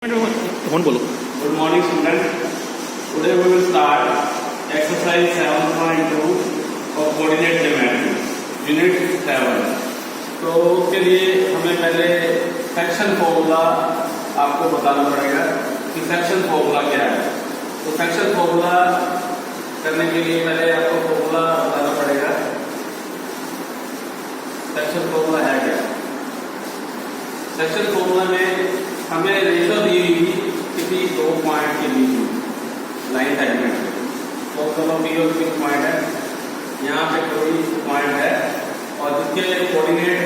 कौन बोलो। Good morning, students. Today we will start exercise 7.2 of coordinate geometry, unit 7. तो उसके लिए हमें पहले सेक्शन फॉर्मूला आपको बताना पड़ेगा कि सेक्शन फॉर्मूला क्या है। तो सेक्शन फॉर्मूला करने के लिए पहले आपको फॉर्मूला बताना पड़ेगा। सेक्शन फॉर्मूला है क्या? सेक्शन फॉर्मूला में हमें रेशो दी हुई किसी दो पॉइंट के बीच में लाइन सेगमेंट में, तो चलो पी और क्यू पॉइंट है, यहाँ पे कोई पॉइंट है और जिसके कोऑर्डिनेट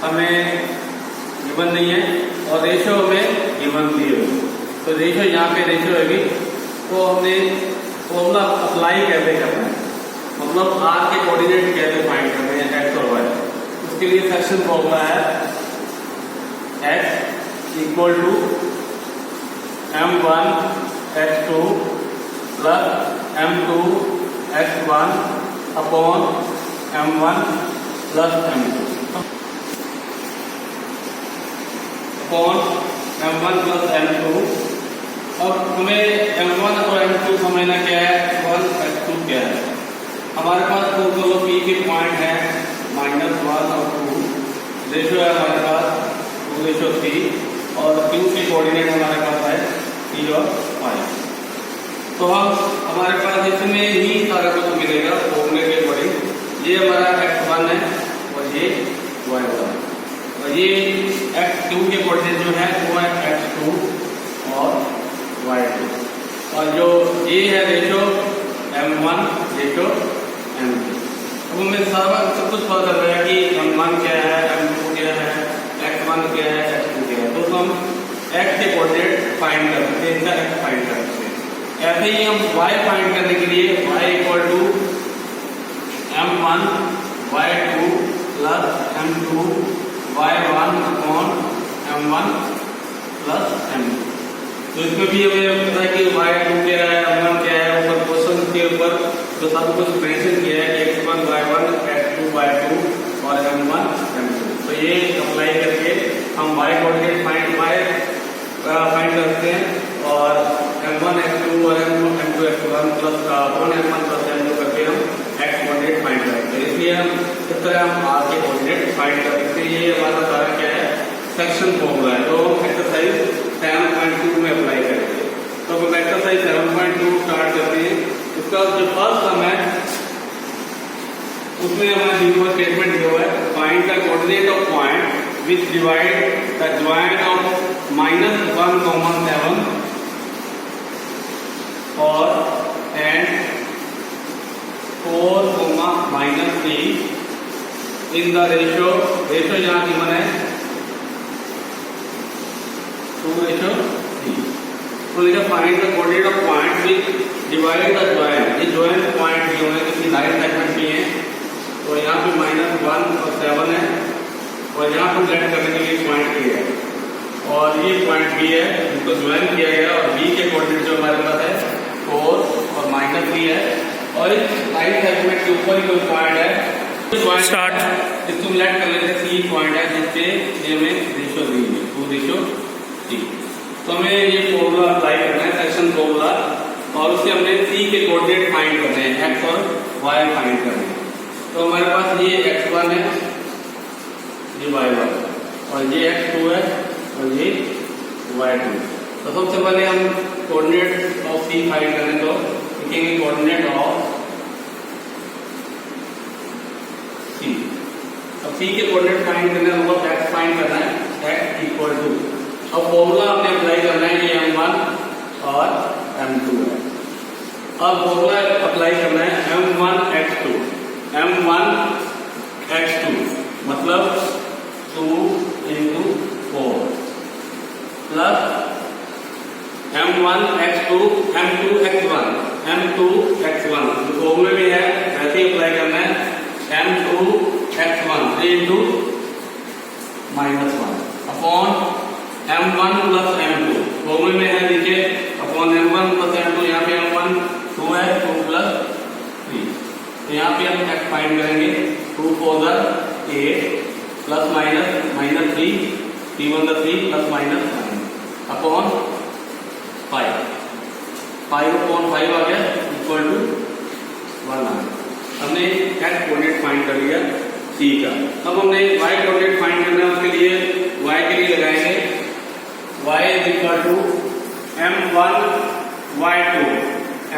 हमें गिवन नहीं है और रेशो हमें गिवन दी है। तो रेशो यहाँ पे रेशो होगी, तो हमने फॉर्मूला अप्लाई कैसे करना है, मतलब आर के कोऑर्डिनेट कैसे फाइंड करने हैं एक्स और वाई। उसके लिए सेक्शन फॉर्मूला है x equal to m1 x2 plus m2 x1 upon m1 plus m2 upon m1 plus m2। अब हमें m1 और m2 समझना क्या है, x1 x2 क्या है। हमारे पास दोनों p के पॉइंट है -1 और 2, रेशो है हमारे पास 2:3 और Q के कोऑर्डिनेट हमारे पास है P और फाई। तो हमारे पास इसमें ही सारा कुछ मिलेगा फॉर्मूले के अकॉर्डिंग। ये हमारा x1 है और ये y1 है और ये x2 के कोऑर्डिनेट जो है वो है x2 और y2 और जो ये है रेशो m1 रेशो m2। अब हमें सारा सब कुछ पता चल रहा है कि m1 क्या है, m2 क्या है, x1 क्या है, x2 क्या है। तो हम x के कोऑर्डिनेट फाइंड कर सकते हैं, इनका x फाइंड कर सकते हैं। ऐसे ही हम y फाइंड करने के लिए y equal to m1 y2 plus m2 y1 upon m1 plus m2। तो इसमें भी हमें पता है कि y2 क्या है, m1 क्या है, ऊपर क्वेश्चन के ऊपर तो सब कुछ मेंशन किया है कि x1 y1 x2 y2 और m1 m2। तो ये अप्लाई करके हम y कोऑर्डिनेट फाइंड करते हैं और m1 x2 और m2 x1 plus upon m1 plus m2 करके हम x कोऑर्डिनेट फाइंड करते हैं। इसलिए हम इस तरह हम r के कोऑर्डिनेट फाइंड कर सकते हैं। ये हमारा सारा क्या है, सेक्शन फॉर्मूला है, जो एक्सरसाइज 7.2 में अप्लाई करेंगे। तो हम एक्सरसाइज 7.2 स्टार्ट करते हैं। इसका जो फर्स्ट सम है उसमें हमारा गिवन स्टेटमेंट दिया हुआ है, find the coordinate of point which divide the joint of -1, 7 और and 4, -3 in the ratio यहाँ गिवन है 2:3। तो लिखा find the coordinate of point which divide the joint। ये joint पॉइंट दिए हुए हैं किसी लाइन सेगमेंट में है, तो यहाँ पे -1 और 7 है और यहाँ पर लेट करने के लिए पॉइंट A है और ये पॉइंट B है जिसको ज्वाइन किया गया और B के कोऑर्डिनेट जो हमारे पास है 4 और -3 है और इस लाइन सेगमेंट के ऊपर ही कोई पॉइंट है स्टार्ट, इसको लेट कर लेते हैं C पॉइंट है जिससे ये हमें रेशो दी है 2:3। तो हमें ये फॉर्मूला अप्लाई करना है, सेक्शन फॉर्मूला, और उससे हमने C के कोऑर्डिनेट फाइंड करने हैं, x और y फाइंड करने हैं। तो हमारे पास ये x1 है, ये y1 और ये x2 है और ये y2। तो सबसे पहले हम कोऑर्डिनेट ऑफ C फाइंड करें तो लिखेंगे कोऑर्डिनेट ऑफ C। अब C के कोऑर्डिनेट फाइंड करने का मतलब x फाइंड करना है, x इक्वल टू, अब फॉर्मूला हमने अप्लाई करना है, ये m1 और m2 है। अब फॉर्मूला अप्लाई करना है m1 x2 मतलब 2 into 4 plus m1 x2 m2 x1 जो फॉर्मूले में है वैसे ही अप्लाई करना है, m2 x1 3 into -1 upon m1 plus m2 फॉर्मूले में है नीचे अपॉन m1 प्लस m2, यहाँ पे m1 2 है 2 प्लस 3। तो यहाँ पे हम x फाइंड करेंगे 2 4 8 प्लस -3 3 1 3 प्लस -9 अपॉन 5/5 आ गया इक्वल टू 1 आ गया। हमने x कोऑर्डिनेट फाइंड कर लिया c का। अब हमने y कोऑर्डिनेट फाइंड करना है, उसके लिए y के लिए लगाएंगे y is equal to m1 y2,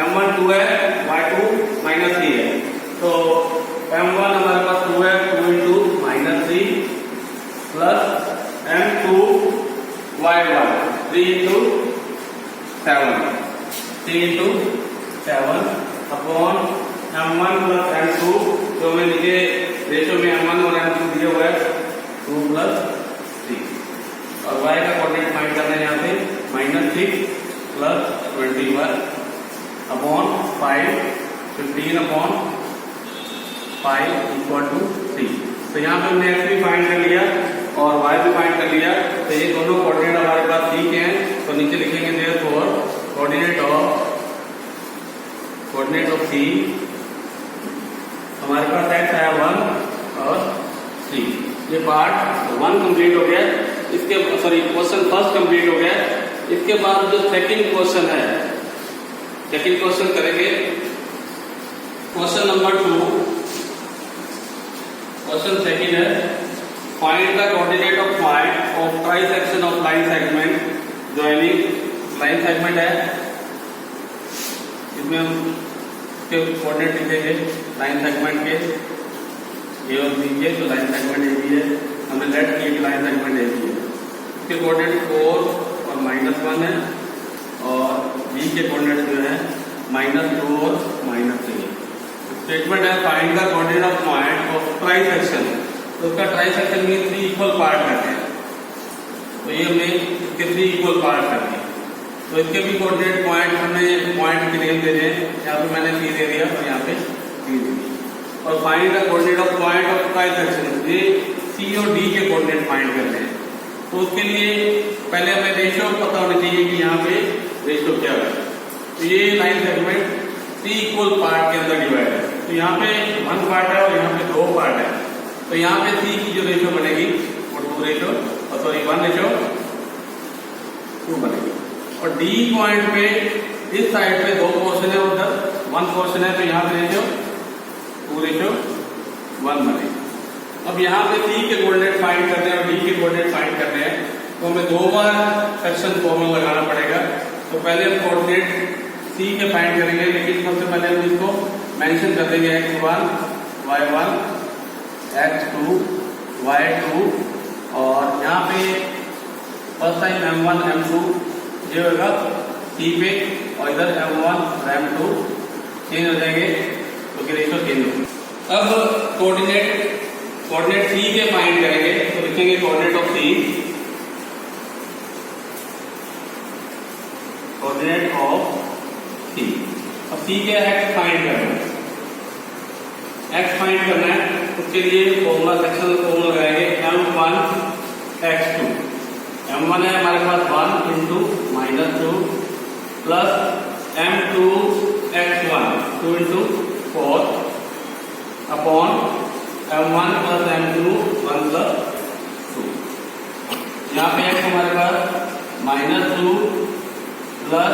m1 2 है, y2 -3 है, तो m1 हमारे पास 2 है, 2 into -3 plus m2 y1 3 into 7, 3 into 7 upon m1 plus m2, जो हमें नीचे रेशो में m1 और m2 दिया हुआ है 2 प्लस 3, और y का कोऑर्डिनेट फाइंड करना है यहाँ पे -6 plus 21 upon 5, 15 upon 5 equal to 3। तो यहाँ पे हमने x भी फाइंड कर लिया और y भी फाइंड कर लिया, तो ये दोनों कोऑर्डिनेट हमारे पास ठीक हैं। तो नीचे लिखेंगे देयरफॉर कोऑर्डिनेट ऑफ c, हमारे पास x आया 1 और 3। ये पार्ट 1 कंप्लीट हो गया, इसके क्वेश्चन फर्स्ट कंप्लीट हो गया। इसके बाद जो सेकंड क्वेश्चन है, सेकंड क्वेश्चन करेंगे क्वेश्चन नंबर 2। क्वेश्चन सेकंड है find the coordinate of point of trisection of line segment joining. Line segment है, इसमें हम इसके कोऑर्डिनेट लिखेंगे लाइन सेगमेंट के ए और बी के। तो लाइन सेगमेंट ए बी है, हमने लेट किया कि लाइन सेगमेंट ए बी है। इसके कोऑर्डिनेट 4 और -1 है, और बी के कोऑर्डिनेट जो है -2 और -3। स्टेटमेंट है find the coordinate of point of trisection. तो उसका ट्राइसेक्शन में 3 इक्वल पार्ट करते हैं, तो ये हमने इसके 3 इक्वल पार्ट कर दिए। तो इसके भी कोऑर्डिनेट पॉइंट हमें पॉइंट के नेम दे दें, यहाँ पे मैंने C दे दिया और यहाँ पे D दे दिया। और find the coordinate of point of trisection, ये C और D के कोऑर्डिनेट फाइंड करते हैं। तो उसके लिए पहले हमें रेशियो पता होना चाहिए कि यहाँ पे रेशियो क्या है। तो ये लाइन सेगमेंट 3 इक्वल पार्ट के अंदर डिवाइड है, तो यहाँ पे 1 पार्ट है और यहाँ पे 2 पार्ट है। तो यहाँ पे C की जो रेशियो बनेगी वो 1 रेशियो 2 बनेगी। और D पॉइंट पे इस साइड पे 2 पोर्शन है, उधर 1 पोर्शन है, तो यहाँ पे रेशियो 2:1 बनेगी। अब यहाँ पे C के कोऑर्डिनेट फाइंड करते हैं और D के कोऑर्डिनेट फाइंड करते हैं, तो हमें 2 बार सेक्शन फॉर्मूला लगाना पड़ेगा। तो पहले हम कोऑर्डिनेट C के फाइंड करेंगे, लेकिन सबसे पहले हम इसको मेंशन कर देंगे x1 y1 x2 y2, और यहाँ पे फर्स्ट टाइम m1 m2 ये होगा C पे, और इधर m1 और m2 चेंज हो जाएंगे, तो कि रेशियो चेंज होगा। अब कोऑर्डिनेट C के फाइंड करेंगे, तो लिखेंगे coordinate of C, coordinate of C। अब C के x फाइंड करना है, x फाइंड करना है, उसके लिए फॉर्मूला सेक्शन फॉर्मूला लगाएंगे m1 x2। m1 है हमारे पास 1 into -2 plus m2 x1 2 into 4 upon m1 plus m2 1 plus 2। यहाँ पे x हमारे पास -2 plus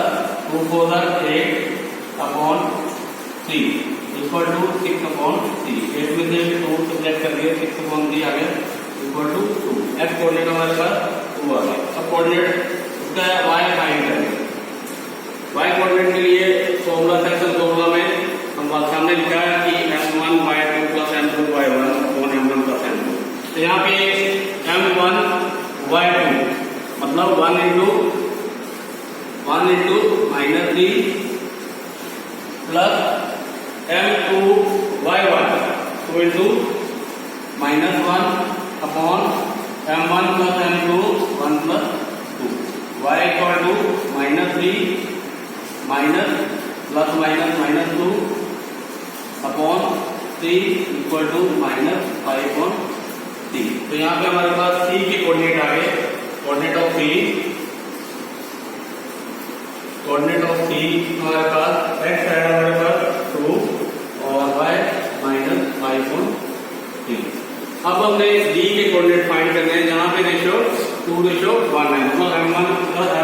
2 4 8 upon 3 equal to 6 upon 3। 8 में से 2 सब्ट्रैक्ट कर दिया, 6 अपॉन 3 आ गया इक्वल टू 2। x कोऑर्डिनेट हमारे पास 2 आ गया। अब कोऑर्डिनेट उसका y फाइंड करेंगे। y कोऑर्डिनेट के लिए फॉर्मूला सेक्शन फॉर्मूला में हम सामने लिखा है कि m1 y2 plus m2 y1 upon m1 plus m2। तो यहाँ पे m1 y2 मतलब 1 into -3 plus m2 y1 2 into -1 upon m1 plus m2 1 plus 2। y equal to -3 minus plus -2 upon 3 equal to -5/3। तो यहाँ पे हमारे पास C के कोऑर्डिनेट आ गए, coordinate of C, coordinate of C हमारे पास x है हमारे पास 2 और y -5/3। अब हमने D के कोऑर्डिनेट फाइंड करने हैं, जहां पे रेशियो 2:1 है, मतलब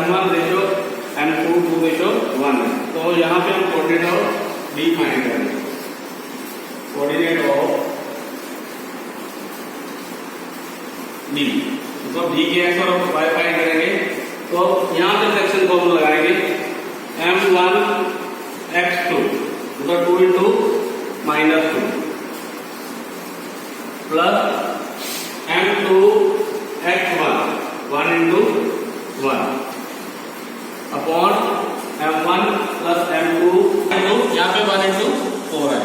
m1 रेशियो m2 2:1 है। तो तो यहाँ पे हम कोऑर्डिनेट ऑफ डी फाइंड करेंगे, कोऑर्डिनेट ऑफ डी, मतलब डी के एक्स और वाई फाइंड करेंगे। तो यहाँ पे सेक्शन फॉर्मूला लगाएंगे m1 x2 मतलब 2 into -2 plus m2 x1 1 into 1 upon m1 plus m2 यहाँ पे 1 इंटू 4 है,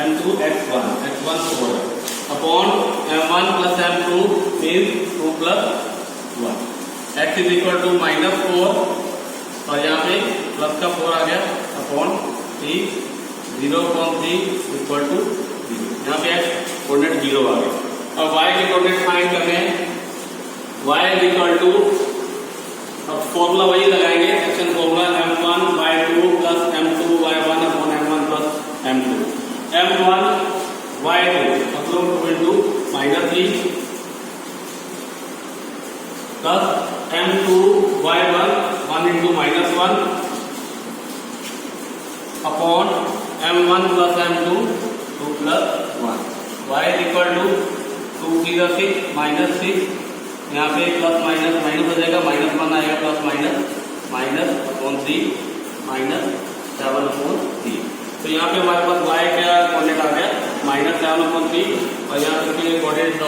m2 x1 4 है upon m1 plus m2 means 2 plus 1, x is equal to -4 और यहाँ पे प्लस का 4 आ गया अपॉन 3 0.3 इक्वल टू 0, यहाँ पे x कोऑर्डिनेट 0 आ गया। अब y के कोऑर्डिनेट फाइंड करने हैं, y इज इक्वल टू, अब फॉर्मूला वही लगाएंगे section formula m1 y2 plus m2 y1 upon m1 plus m2, m1 y2 मतलब 2 into -3 plus m2 y1 1 into -1 upon m1 plus m2 2 plus 1, y is equal to 2 3 -6 यहाँ पे plus minus minus हो जाएगा, -1 आएगा plus minus upon 3 -7/3। तो यहाँ पे हमारे पास y क्या कोऑर्डिनेट आ गया -7/3 और यहाँ पे कोऑर्डिनेट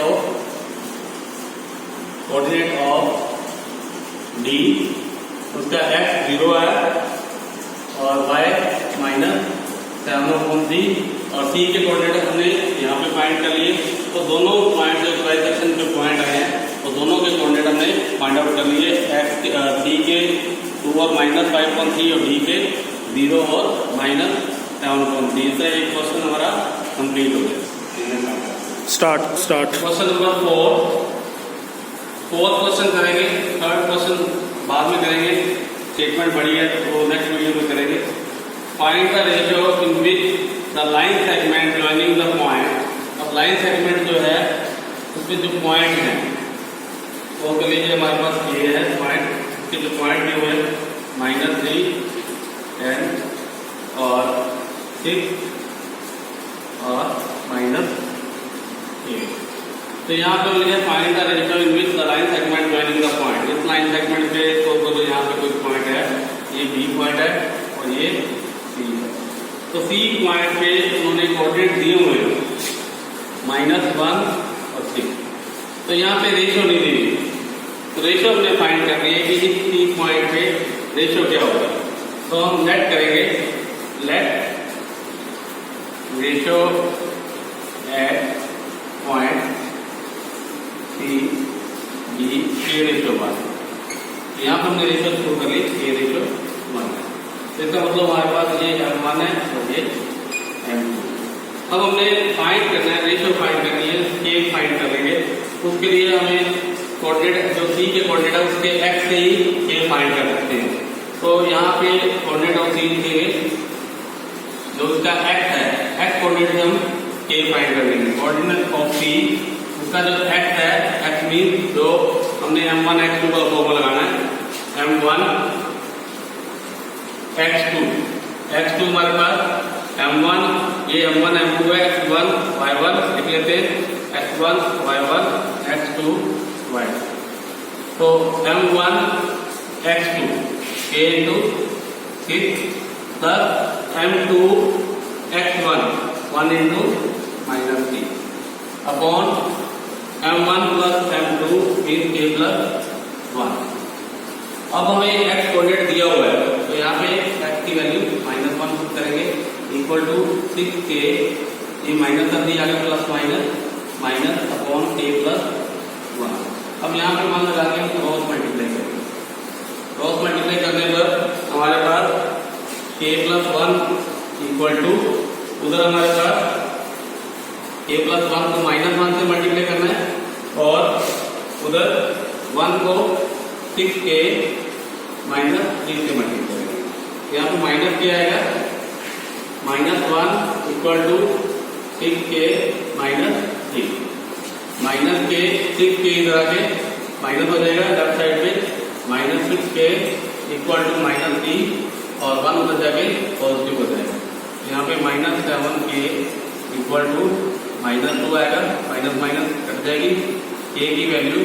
ऑफ डी, उसका x 0 है और y -7/3 और c के कोऑर्डिनेट हमने यहाँ पे फाइंड कर लिए। तो दोनों पॉइंट जो ट्राइसेक्शन पे पॉइंट आए हैं तो दोनों के कोऑर्डिनेट हमने फाइंड आउट कर लिए, c के 2 और -5.3 और d के 0 और -7.3 से एक क्वेश्चन हमारा कंप्लीट हो गया। स्टार्ट क्वेश्चन नंबर 4 क्वेश्चन करेंगे, 3rd क्वेश्चन बाद में करेंगे, स्टेटमेंट बड़ी है तो नेक्स्ट वीडियो में करेंगे। Find the ratio in which the line segment joining the point. अब लाइन सेगमेंट जो है उसमें जो पॉइंट है वो के लिए हमारे पास ये है पॉइंट, इसके जो पॉइंट दिए हुए हैं -3 10 और 6 और -8। तो यहाँ पे लिखा find the ratio in which the line segment joining the point. इस लाइन सेगमेंट पे तो यहाँ पे कोई पॉइंट है, ये बी पॉइंट है और ये सी है। तो सी पॉइंट पे उन्होंने कोऑर्डिनेट दिए हुए हैं -1 और 6, तो यहाँ पे रेशियो नहीं दी हुई, तो रेशियो हमने फाइंड करनी है कि इस सी पॉइंट पे रेशियो क्या होगा। तो हम लेट करेंगे, let ratio at point C B A ratio 1, यहाँ पर हमने रेशियो शुरू कर ली ए रेशियो 1, इसका मतलब हमारे पास ये m1 है और ये m2। अब हमने फाइंड करना है, रेशियो फाइंड करनी है, के फाइंड कर लेंगे। उसके लिए हमें कोऑर्डिनेट जो सी के कोऑर्डिनेट है उसके x से ही के फाइंड कर सकते हैं। तो यहाँ पे कोऑर्डिनेट ऑफ सी लिखेंगे, जो उसका x है, x कोऑर्डिनेट से हम के फाइंड कर लेंगे। कोऑर्डिनेट ऑफ सी उसका जो x है, x मीन जो हमने m1 x2 का फॉर्मूला लगाना है, m1 x2 हमारे पास m1 ये m1 m2 है, x1 y1 लिख लेते हैं, x1 y1 x2 y2। तो m1 x2 k into 6 plus m2 x1 1 into -3 upon m1 plus m2 mean k plus 1। अब हमें x कोऑर्डिनेट दिया हुआ है तो यहाँ पे x की वैल्यू -1 पुट करेंगे इक्वल टू 6k, ये माइनस कर दिया आगे plus minus upon k plus 1। अब यहाँ पे मान लगा के क्रॉस मल्टीप्लाई करेंगे, क्रॉस मल्टीप्लाई करने पर हमारे पास k प्लस 1 इक्वल टू, उधर हमारे पास k प्लस 1 को -1 से मल्टीप्लाई करना है और उधर 1 को 6k -3 से मल्टीप्लाई करेंगे। यहाँ पे माइनस क्या आएगा, -1 equal to 6k -3, -k 6k इधर आके माइनस हो जाएगा लेफ्ट साइड पे, -6k इक्वल टू -3 और 1 उधर जाके पॉजिटिव हो जाएगा। यहाँ पे -7k इक्वल टू -2 आएगा, माइनस माइनस कट जाएगी, k की वैल्यू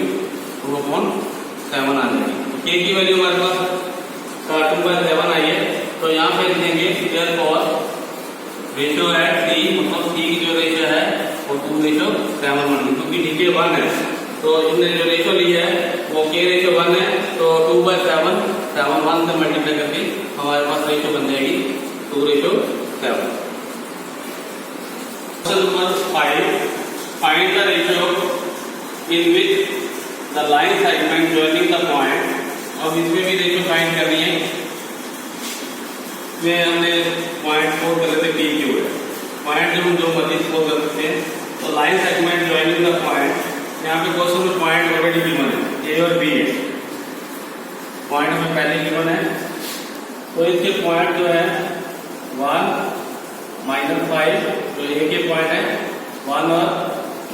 2/7 आ जाएगी। तो k की वैल्यू हमारे पास 2/7 आई है। तो यहाँ पे लिखेंगे therefore रेशियो एट c, मतलब c की जो रेशियो है वो 2:7 बनी, क्योंकि डी के 1 है तो इसने जो रेशियो ली है वो k रेशियो 1 है, तो 2/7 7 1 से मल्टीप्लाई करके हमारे पास रेशियो बन जाएगी 2:7। Question number 5, find the ratio in which the line segment joining the point. अब इसमें भी रेशियो फाइंड करनी है। इसमें हमने पॉइंट स्कोर कर लेते पी क्यू है, पॉइंट जो मर्जी स्कोर कर सकते हैं। तो line segment joining the point, यहाँ पे क्वेश्चन में पॉइंट ऑलरेडी गिवन है, ए और बी है, पॉइंट में पहले गिवन है। तो इसके पॉइंट जो है 1 -5, जो ए के पॉइंट है 1 और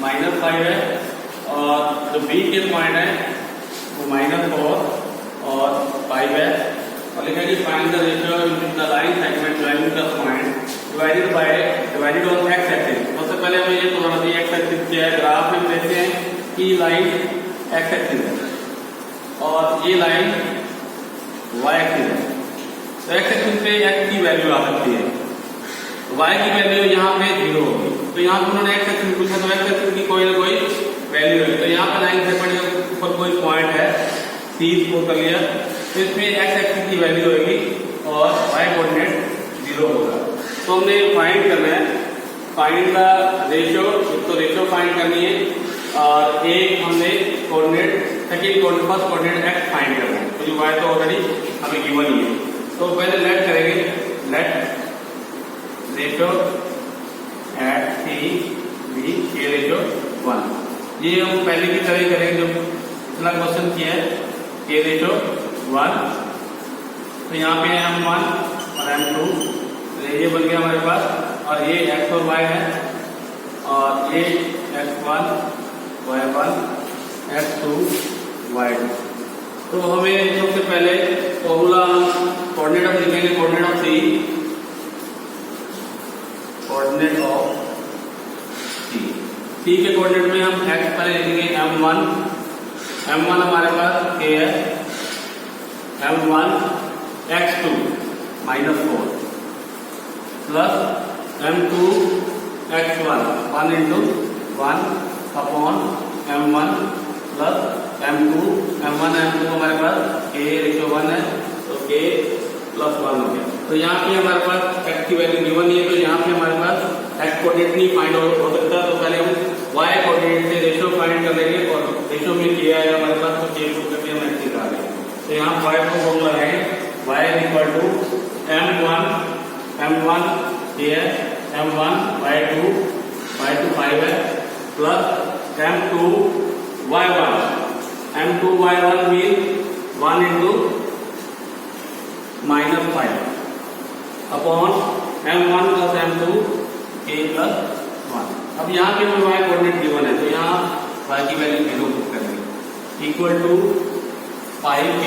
-5 है, और जो बी के पॉइंट है वो -4 और 5 है। और लिखा है find the ratio in the line segment joining the point divided on x axis. सबसे पहले हमें ये तोड़ना चाहिए एक्स एक्सिस क्या है। ग्राफ में देखते हैं कि लाइन एक्स एक्सिस है और ये लाइन वाई एक्सिस है। तो एक्स एक्सिस पे एक्स की वैल्यू आ सकती है, वाई की वैल्यू यहाँ पे 0 होगी। तो यहाँ पर उन्होंने एक्स एक्सिस पूछा, तो एक्स एक्सिस की कोई ना कोई वैल्यू होगी। तो यहाँ पर लाइन सेगमेंट के ऊपर कोई पॉइंट है, सी स्कोर कर लिया, तो इसमें एक्स एक्सिस की वैल्यू होगी और वाई कोऑर्डिनेट 0 होगा। तो हमने फाइंड करना है, फाइंड द रेशियो, तो रेशियो फाइंड करनी है, और एक हमने coordinate second coordinate first coordinate x find करना है। तो जो वाई तो ऑलरेडी हमें गिवन ही है। तो पहले लेट करेंगे, let ratio at C B के रेशियो 1। ये हम पहले की तरह करेंगे जो पिछला क्वेश्चन किया है, के रेशियो 1। तो यहाँ पे M1 और M2 ये बन गया हमारे पास, और ये x और y है, और ये x1 y1 x2 y2। तो हमें सबसे पहले फॉर्मूला कोऑर्डिनेट ऑफ लिखेंगे, coordinate of C, coordinate of C के कोऑर्डिनेट में हम x पहले लिखेंगे M1 हमारे पास k है, M1 x2 -4 plus M2 x1 1 into 1 upon M1 plus M2 M2 हमारे पास k रेशियो 1 है, तो k +1 हो गया। तो यहाँ पे हमारे पास x की वैल्यू गिवन नहीं है, तो यहाँ पे हमारे पास x कोऑर्डिनेट नहीं फाइंड हो सकता। तो पहले हम y कोऑर्डिनेट से रेशियो फाइंड कर लेंगे, और रेशियो में k आया हमारे पास, तो k को करके हम x निकाल लेंगे। तो यहाँ y को फॉर्मूला है y = M1 ये M1 y2 5 है, plus M2 y1 mean 1 into -5 upon M1 plus M2 k + 1। अब यहाँ पे y कोऑर्डिनेट गिवन है, तो यहाँ y की वैल्यू 0 पुट करेंगे, इक्वल टू 5k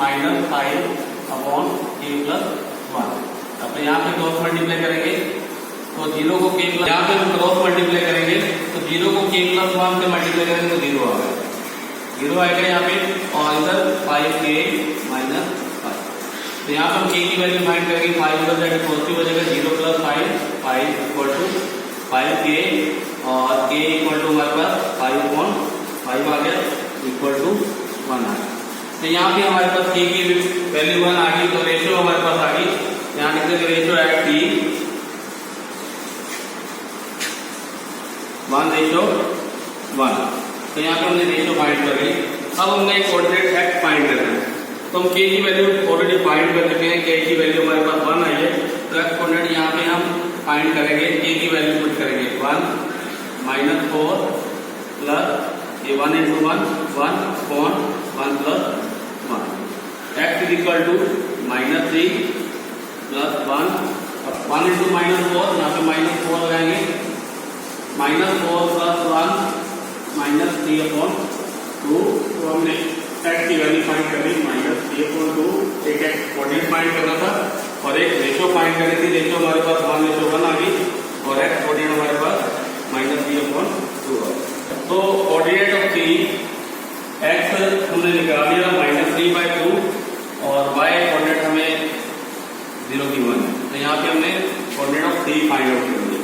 -5 अपॉन k + 1। अब यहाँ पे क्रॉस मल्टीप्लाई करेंगे, तो 0 को k प्लस, यहाँ पे हम क्रॉस मल्टीप्लाई करेंगे, तो 0 को k + 1 से मल्टीप्लाई करेंगे तो 0 आ गया, 0 आएगा यहाँ पे, और इधर 5k - 5। तो यहाँ पर k की वैल्यू फाइंड करेंगे, 5 उधर जाके पॉजिटिव हो जाएगा, 0 + 5 इक्वल टू 5k, और k इक्वल टू हमारे पास 5/5 आ गया, इक्वल टू 1 आ गया। तो यहाँ पे हमारे पास k की वैल्यू 1 आ गई, तो रेशियो हमारे पास आ गई। यहाँ लिख देंगे रेशियो एट टी 1:1। तो यहाँ पे हमने रेशियो फाइंड कर ली। अब हमने कोऑर्डिनेट x फाइंड करना है, तो हम k की वैल्यू ऑलरेडी फाइंड कर चुके हैं, k की वैल्यू हमारे पास 1 आई है। तो x कोऑर्डिनेट यहाँ पे हम फाइंड करेंगे, k की वैल्यू पुट करेंगे 1 -4 प्लस ये 1 into 1 1 upon 1 + 1। x = -3 plus 1 into -4, यहाँ पे -4 लगाएंगे, -4 + 1 -3/2। तो हमने x की वैल्यू फाइंड कर ली, -3/2। एक x कोऑर्डिनेट फाइंड फाइंड करना था और एक रेशो फाइंड करनी थी। रेशो हमारे पास 1:1 आ गई और एक्स कोऑर्डिनेट हमारे पास -3/2 आ गया। तो कोऑर्डिनेट ऑफ थ्री एक्स हमने निकाल लिया -3/2 और वाई कोऑर्डिनेट हमें 0 की 1 है। तो यहाँ पे हमने coordinate of three find out कर लिया।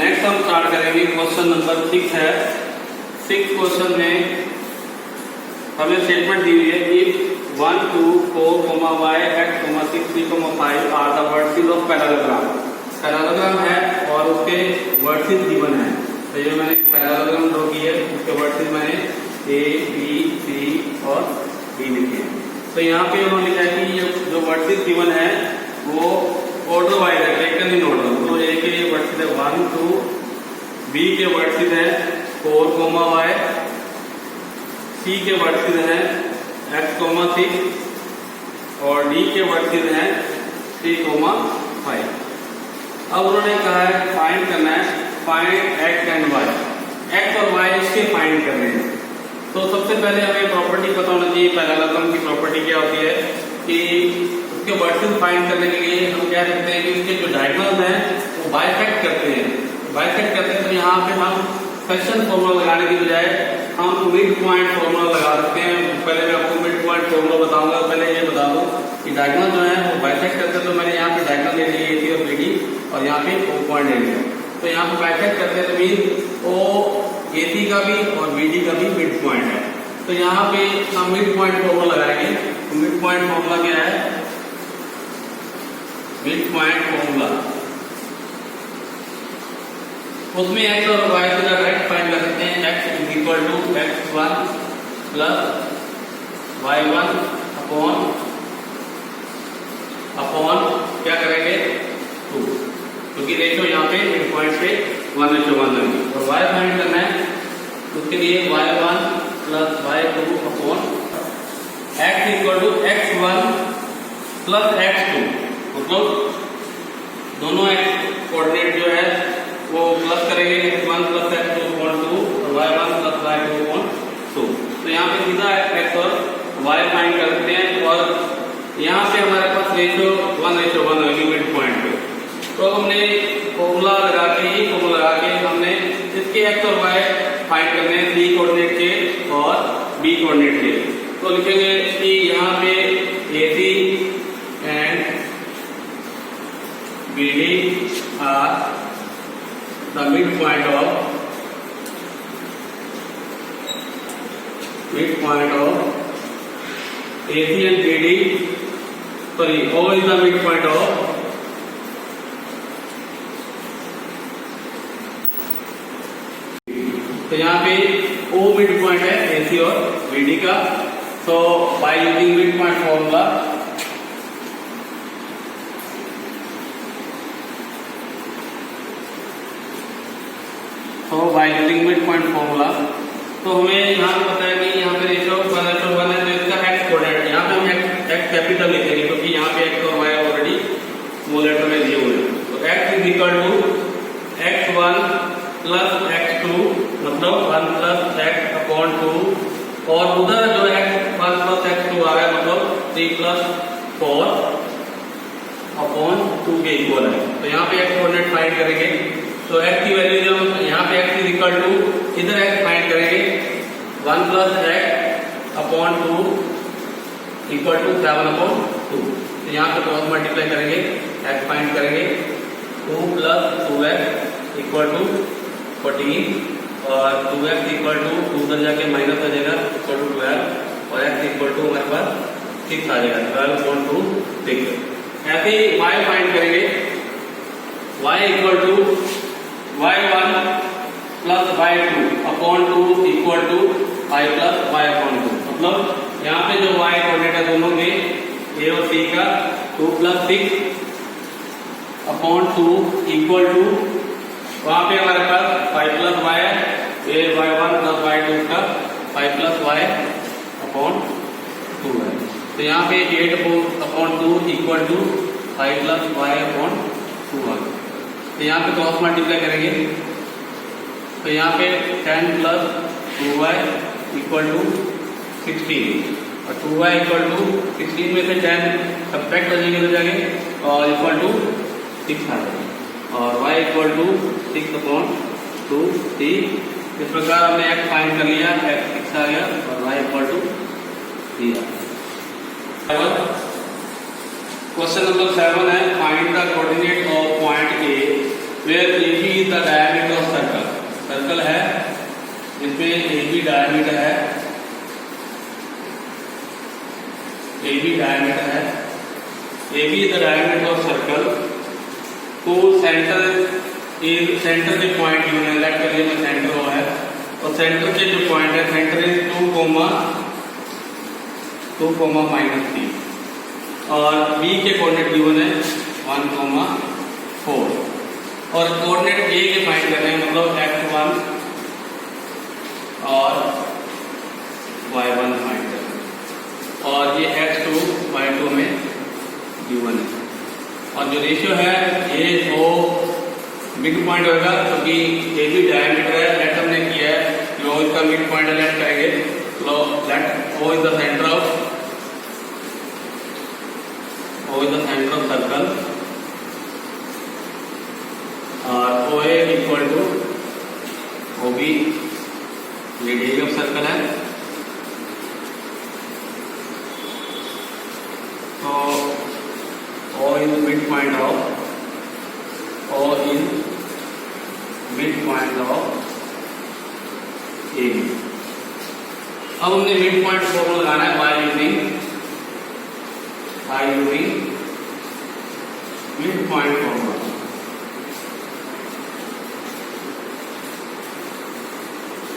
नेक्स्ट हम स्टार्ट करेंगे क्वेश्चन नंबर 6 है। 6 क्वेश्चन में हमें स्टेटमेंट दी हुई है कि 1, 2, 4, y, x, 6, 3, 5 are the vertices of parallelogram. Parallelogram है और उसके वर्टिसेस गिवन है। तो ये मैंने पैरेललोग्राम ड्रॉ की है, उसके वर्टिसेस मैंने ए, बी, सी और डी लिखे हैं। तो यहाँ पे उन्होंने लिखा है कि ये जो वर्टिसेस गिवन है वो ऑर्डर वाइज है, टेकन इन ऑर्डर। तो ए के वर्टिसेस है 1, 2, बी के वर्टिसेस है 4, y, सी के वर्टिसेस हैं x, 6 और डी के वर्टिसेस हैं 3, 5। अब उन्होंने कहा है फाइंड करना है, find x and y, x और y इसके फाइंड करने हैं। तो सबसे पहले हमें प्रॉपर्टी पता होना चाहिए, पैरेललोग्राम की प्रॉपर्टी क्या होती है कि उसके वर्टिसेस फाइंड करने के लिए हम क्या करते हैं कि उसके जो डायगोनल्स हैं वो बाइसेक्ट करते हैं। बाइसेक्ट करते हैं तो यहाँ पे हम सेक्शन फॉर्मूला लगाने की बजाय हम मिड पॉइंट फॉर्मूला लगा सकते हैं। पहले मैं आपको मिड पॉइंट फॉर्मूला बताऊंगा। पहले ये बता दूं कि डायगोनल जो है वो बाइसेक्ट करते हैं। तो मैंने यहाँ पे डायगोनल ले लिए AC और BD और यहाँ पे O पॉइंट ले लिया। तो यहाँ पे बाइसेक्ट करते हैं तो मीन O AC का भी और BD का भी मिड पॉइंट है। तो यहाँ पे हम मिड पॉइंट फॉर्मूला लगाएंगे। तो मिड पॉइंट फॉर्मूला क्या है? मिड पॉइंट फॉर्मूला उसमें x और y को डायरेक्ट फाइंड कर सकते हैं। x = x1 + y1 अपॉन क्या करेंगे 2, क्योंकि रेशो यहाँ पे मिड पॉइंट पे 1:1 है और y फाइंड करना है। उसके लिए y1 + y2 upon x = x1 + x2, मतलब दोनों x कोऑर्डिनेट जो है वो प्लस करेंगे x1 + x2 अपॉन 2 और y1 + y2 अपॉन 2। तो यहाँ पे सीधा x और y फाइंड कर सकते हैं और यहाँ पे हमारे पास रेशो 1:1 होगी मिड पॉइंट पे। तो हमने फॉर्मूला लगा के हमने इसके x और y फाइंड करने हैं, C कोऑर्डिनेट के और B कोऑर्डिनेट के। तो लिखेंगे कि यहाँ पे AC and BD are the midpoint of AC and BD, sorry, O is the midpoint of तो यहाँ पे O मिड पॉइंट है AC और BD का। तो by using mid point formula by using mid point formula तो हमें यहाँ पे पता है कि यहाँ पे रेशो 1:1 है। तो इसका x कोऑर्डिनेट यहाँ पे हम x कैपिटल लिखेंगे क्योंकि यहाँ पे x और y ऑलरेडी स्मॉल लेटर में दिए हुए हैं। तो x = x1 + x2 मतलब 1 + x अपॉन 2 और उधर जो x1 + x2 आ रहा है मतलब 3 + 4 अपॉन 2 के इक्वल है। तो यहाँ पे x कोऑर्डिनेट फाइंड करेंगे। तो x की वैल्यू जब यहाँ पे x = इधर x फाइंड करेंगे 1 + x अपॉन 2 = 7/2। तो यहाँ पे क्रॉस मल्टीप्लाई करेंगे, x फाइंड करेंगे 2 + 2x = 14 और 2x = 2 उधर जाके माइनस हो जाएगा =12 और x = हमारे पास 6 आ जाएगा 12.26। ऐसे ही y फाइंड करेंगे, y = y1 + y2 upon 2 = I + y upon 2। मतलब यहाँ पे जो y कोऑर्डिनेट है दोनों के A और C का 2 + 6 अपॉन 2 = वहाँ पे हमारे पास 5 + y है, y1 + y2 का 5 + y अपॉन 2 है। तो यहाँ पे 8/2 = 5 + y अपॉन 2 है। तो यहाँ पे क्रॉस मल्टीप्लाई करेंगे तो यहाँ पे 10 + 2y = 16 और 2y इक्वल टू 16 में से 10 सब्ट्रैक्ट हो जाएंगे, और इक्वल टू 6 आ जाएगी, और y इक्वल टू 6/2 थी। इस प्रकार हमने x फाइंड कर लिया, x 6 आ गया और y इक्वल टू 3 आ गया। क्वेश्चन नंबर 7 है, find the coordinate of point A where AB is the diameter of circle. Circle है जिसमें AB डायमीटर है, AB डायमीटर है, AB is the diameter of circle. तो सेंटर के पॉइंट गिवन है, लेट करिए मैं सेंटर वो है, और सेंटर के जो पॉइंट है, सेंटर इज 2, -3, और B के कोऑर्डिनेट गिवन है 1, 4, और कोऑर्डिनेट A के फाइंड करने हैं, मतलब x1 और y1 फाइंड करना है, और ये x2 y2 में गिवन है। और जो रेशियो है ये वो मिड पॉइंट होगा, क्योंकि ये भी डायमीटर है, लेट हमने किया है कि वो इसका मिड पॉइंट लेट करेंगे, तो let O is the centre of circle, और OA इक्वल टू OB, ये एरिया ऑफ सर्कल है। तो O is mid point of A। अब हमने मिड पॉइंट फॉर्मूला लगाना है by using mid point formula.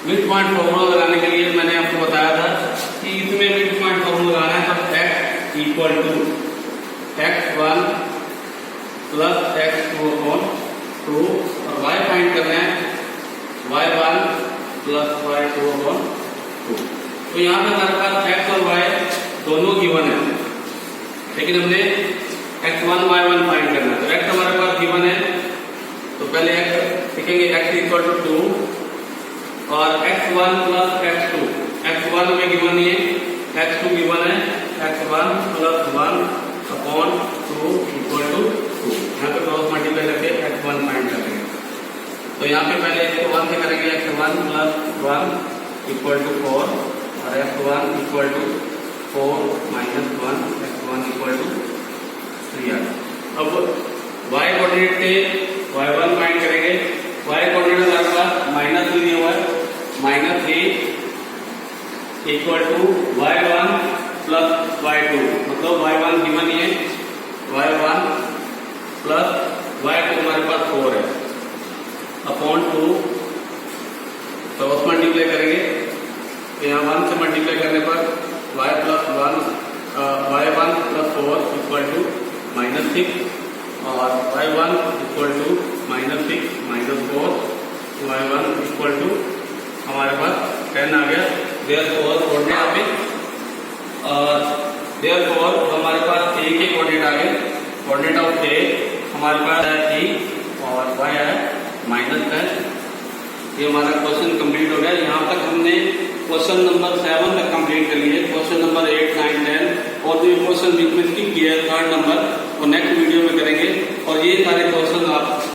Mid point formula लगाने के लिए मैंने आपको बताया था कि इसमें मिड पॉइंट फॉर्मूला लगाना है, तो x equal to x1 plus x2/2, और y फाइंड करना है y1 प्लस y2/2। तो यहाँ पे हमारे पास x और y दोनों गिवन है, लेकिन हमने x1 y1 फाइंड करना है। तो x हमारे पास गिवन है, तो पहले x लिखेंगे, x इक्वल टू 2, और x1 प्लस x2, x1 में गिवन नहीं है, x2 गिवन है, x1 प्लस 1/2 इक्वल टू 2। यहाँ पे क्रॉस मल्टीप्लाई करके x1 फाइंड करेंगे। तो यहाँ पे पहले x1 से करेंगे, x1 प्लस 1 इक्वल टू 4, और x1 equal to 4 minus 1, x1 equal to 3 आ गया। अब y कोऑर्डिनेट से y1 फाइंड करेंगे, y कोऑर्डिनेट हमारे पास -3 दिया हुआ है, -3 equal to y1 plus y2, मतलब y1 गिवन ही है, y1 प्लस y2 हमारे पास 4 है, अपॉन 2, क्रॉस मल्टीप्लाई करेंगे, यहाँ 1 से मल्टीप्लाई करने पर y1 प्लस 4 इक्वल टू -6, और y1 equal to -6 minus 4, y1 equal to हमारे पास 10 आ गया। देयरफॉर कोऑर्डिनेट देयरफॉर हमारे पास A के कोऑर्डिनेट आ गए, कोऑर्डिनेट ऑफ A हमारे पास है 3 और y है -10। ये हमारा क्वेश्चन कंप्लीट हो गया। यहाँ तक हमने क्वेश्चन नंबर 7 तक कंप्लीट कर लिए। क्वेश्चन नंबर 8, 9, 10 और जो क्वेश्चन बीच में स्किप किया है 3rd नंबर, वो नेक्स्ट वीडियो में करेंगे। और ये सारे क्वेश्चन आप